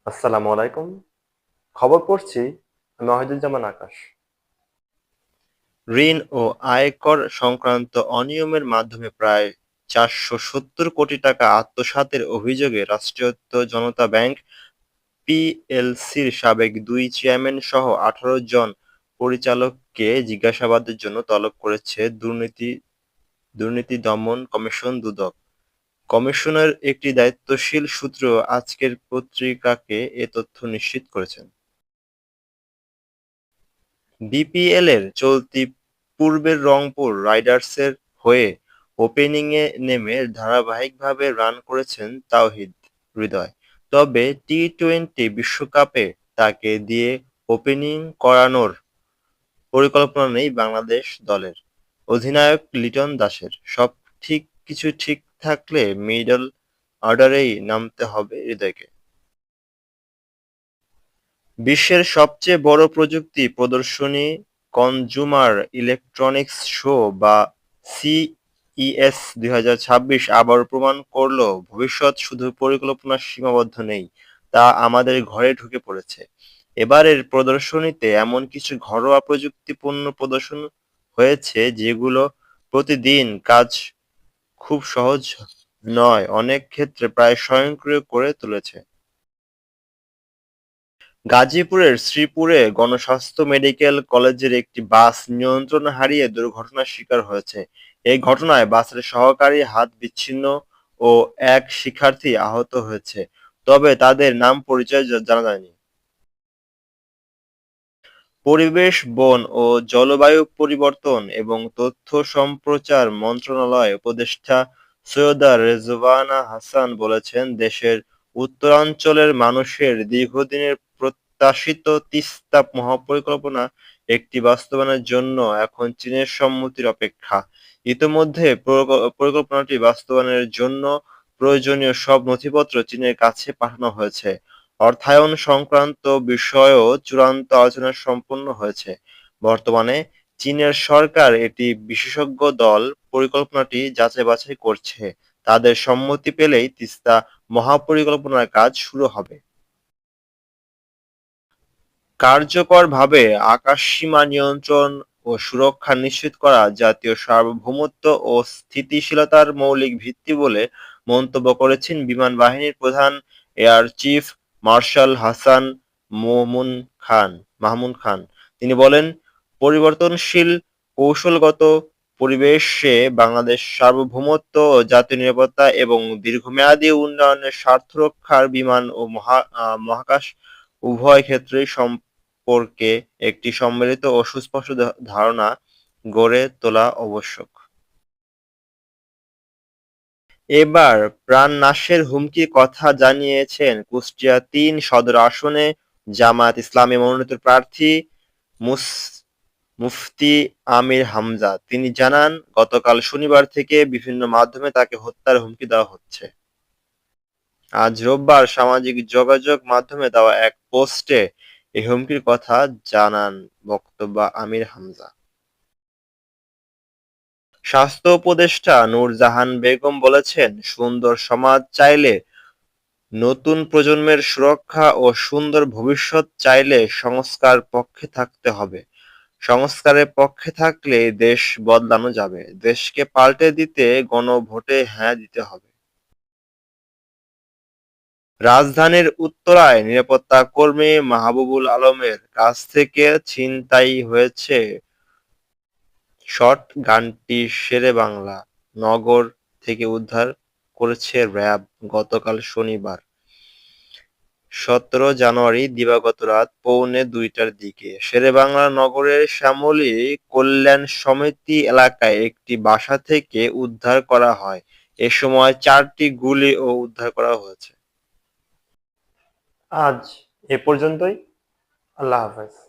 আসসালামু আলাইকুম। খবর পড়ছি আমি ওয়াহিদুজ্জামান আকাশ। ঋণ ও আয়কর সংক্রান্ত অনিয়মের মাধ্যমে প্রায় ৪৭০ কোটি টাকা আত্মসাতের অভিযোগে রাষ্ট্রায়ত্ত জনতা ব্যাংক পিএলসির সাবেক ২ চেয়ারম্যান সহ ১৮ জন পরিচালককে জিজ্ঞাসাবাদের জন্য তলব করেছে দুর্নীতি দমন কমিশন দুদক। কমিশনের একটি দায়িত্বশীল সূত্র আজকের পত্রিকাকে এ তথ্য নিশ্চিত করেছেন। বিপিএলের চলতি পর্বের রংপুর রাইডার্সের হয়ে ওপেনিংয়ে নেমে ধারাবাহিকভাবে রান করেছেন তাওহিদ হৃদয়। তবে টি-টোয়েন্টি বিশ্বকাপে তাকে দিয়ে ওপেনিং করানোর পরিকল্পনা নেই বাংলাদেশ দলের। অধিনায়ক লিটন দাসের। কিছু ঠিক থাকলে মিডল অর্ডারেই নামতে হবে হৃদয়কে। বিশ্বের সবচেয়ে বড় প্রযুক্তি প্রদর্শনী কনজুমার ইলেকট্রনিক্স শো বা সিইএস ২০২৬ আবারও প্রমাণ করল ভবিষ্যৎ শুধু পরিকল্পনার সীমাবদ্ধ নেই, তা আমাদের ঘরে ঢুকে পড়েছে। এবারের প্রদর্শনীতে এমন কিছু ঘরোয়া প্রযুক্তি পণ্য প্রদর্শন হয়েছে যেগুলো প্রতিদিন কাজ খুব সহজ নয়, অনেক ক্ষেত্রে প্রায় স্বয়ংক্রিয় করে তুলেছে। গাজীপুরের শ্রীপুরে গণস্বাস্থ্য মেডিকেল কলেজের একটি বাস নিয়ন্ত্রণ হারিয়ে দুর্ঘটনার শিকার হয়েছে। এই ঘটনায় বাসের সহকারী হাত বিচ্ছিন্ন ও এক শিক্ষার্থী আহত হয়েছে, তবে তাদের নাম পরিচয় জানা যায়নি। পরিবেশ, বন ও জলবায়ু পরিবর্তন এবং তথ্য সম্প্রচার মন্ত্রণালয় উপদেষ্টা সৈয়দা রেজওয়ানা হাসান বলেছেন, দেশের উত্তরাঞ্চলের মানুষের দীর্ঘদিনের প্রত্যাশিত তিস্তা মহাপরিকল্পনা একটি বাস্তবায়নের জন্য এখন চীনের সম্মতির অপেক্ষা। ইতোমধ্যে পরিকল্পনাটি বাস্তবায়নের জন্য প্রয়োজনীয় সব নথিপত্র চীনের কাছে পাঠানো হয়েছে। অর্থায়ন সংক্রান্ত বিষয়েও চূড়ান্ত আলোচনা সম্পন্ন হয়েছে। বর্তমানে চীনের সরকার একটি বিশেষজ্ঞ দল পরিকল্পনাটি যাচাই-বাছাই করছে। তাদের সম্মতি পেলেই তিস্তা মহাপরিকল্পনার কাজ শুরু হবে। কার্যকরভাবে আকাশসীমা নিয়ন্ত্রণ ও সুরক্ষা নিশ্চিত করা জাতীয় সার্বভৌমত্ব ও স্থিতিশীলতার মৌলিক ভিত্তি বলে মন্তব্য করেছেন বিমান বাহিনীর প্রধান air chief marshal Hasan Mahmud Khan. তিনি বলেন, পরিবর্তনশীল কৌশলগত পরিবেশে বাংলাদেশ সার্বভৌমত্ব, জাতীয় নিরাপত্তা এবং দীর্ঘমেয়াদী উন্নয়নের স্বার্থ রক্ষার বিমান ও মহাকাশ উভয় ক্ষেত্রেই সম্পর্কে একটি সম্মিলিত ও সুস্পষ্ট ধারণা গড়ে তোলা আবশ্যক। এবার প্রাণনাশের হুমকির কথা জানিয়েছেন কুষ্টিয়া-৩ সদর আসনে জামায়াত ইসলামী মনোনীত প্রার্থী মুফতি আমির হামজা। তিনি জানান, গতকাল শনিবার থেকে বিভিন্ন মাধ্যমে তাকে হত্যার হুমকি দেওয়া হচ্ছে। আজ রোববার সামাজিক যোগাযোগ মাধ্যমে দেওয়া এক পোস্টে এই হুমকির কথা জানান বক্তব্য আমির হামজা। স্বাস্থ্য উপদেষ্টা নূরজাহান বেগম বলেছেন, সুন্দর সমাজ চাইলে, নতুন প্রজন্মের সুরক্ষা ও সুন্দর ভবিষ্যৎ চাইলে সংস্কার পক্ষে থাকতে হবে। সংস্কারের পক্ষে থাকলে দেশ বদলানো যাবে। দেশকে পাল্টে দিতে গণভোটে হ্যাঁ দিতে হবে। রাজধানীর উত্তরায় নিরাপত্তা কর্মী মাহবুবুল আলমের কাছ থেকে ছিনতাই হয়েছে শটগানটি শেরেবাংলা নগর থেকে উদ্ধার করেছে র্যাব গতকাল শনিবার ১৭ জানুয়ারি দিবাগত রাত পৌনে ২টার দিকে শেরেবাংলা নগরের শ্যামলী কল্যাণ সমিতি এলাকায় একটি বাসা থেকে উদ্ধার করা হয়। এ সময় ৪টি গুলিও উদ্ধার করা হয়েছে। আজ এ পর্যন্তই। আল্লাহ হাফেজ।